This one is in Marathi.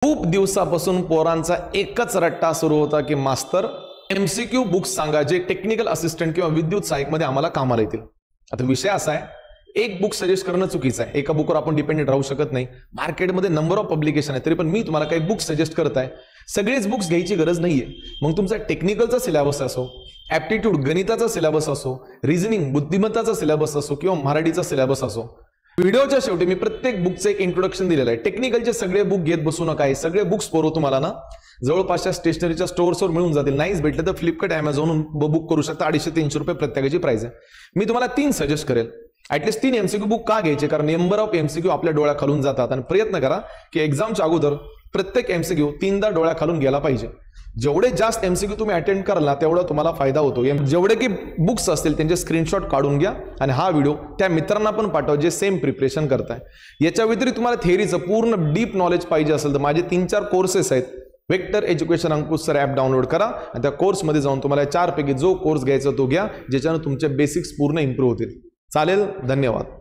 खूप दिवसापासून पोरांचा एकच रट्टा सुरू होता की मास्तर एमसीक्यू बुक्स सांगा जे टेक्निकल असिस्टंट किंवा विद्युत सहाय्यकमध्ये आम्हाला कामाला येतील. आता विषय असा आहे, एक बुक सजेस्ट करणं चुकीचं आहे. एका बुकवर आपण डिपेंडेंट राहू शकत नाही. मार्केटमध्ये नंबर ऑफ पब्लिकेशन आहे, तरी पण मी तुम्हाला काही बुक्स सजेस्ट करत आहे. सगळेच बुक्स घ्यायची गरज नाहीये. मग तुमचा टेक्निकलचा सिलेबस असो, ऍप्टिट्यूड गणिताचा सिलेबस असो, रिझनिंग बुद्धिमत्ताचा सिलेबस असो किंवा मराठीचा सिलेबस असो, व्हिडिओच्या शेवटी मी प्रत्येक बुकचं एक इंट्रोडक्शन दिलेलं आहे. टेक्निकलचे सगळे बुक घेत बसू नका. हे सगळे बुक्स पोरो तुम्हाला ना जवळपासच्या स्टेशनरीच्या स्टोअर्सवर मिळून जातील. नाहीच भेटलं तर फ्लिपकार्ट ॲमेझॉन बुक करू शकता. 250-300 रुपये प्रत्येकाची प्राइस आहे. मी तुम्हाला 3 सजेस्ट करेल. ऍटलीस्ट 3 एमसीक्यू बुक का घ्यायचे? कारण नंबर ऑफ एमसीक्यू आपल्या डोळ्याखालून जातात आणि प्रयत्न करा की एक्झामच्या अगोदर प्रत्येक एमसीक्यू 3दा डोळ्याखालून गेला पाहिजे. जेवढे जास्त एमसीक्यू तुम्ही अटेंड कराल तेवढा तुम्हाला फायदा होतो. जेवढे की बुक्स असतील त्यांचे स्क्रीनशॉट काढून घ्या आणि हा व्हिडिओ त्या मित्रांना पण पाठवा जे सेम प्रिपरेशन करताय. याच्या व्यतिरिक्त तुम्हाला थिअरीचं पूर्ण डीप नॉलेज पाहिजे असेल तर माझे 3-4 कोर्सेस आहेत. वेक्टर एज्युकेशन अंकुश सर ॲप डाउनलोड करा आणि त्या कोर्समध्ये जाऊन तुम्हाला 4 पैकी जो कोर्स घ्यायचा तो घ्या, ज्याच्यानं तुमचे बेसिक्स पूर्ण इम्प्रूव्ह होतील. चालेल, धन्यवाद.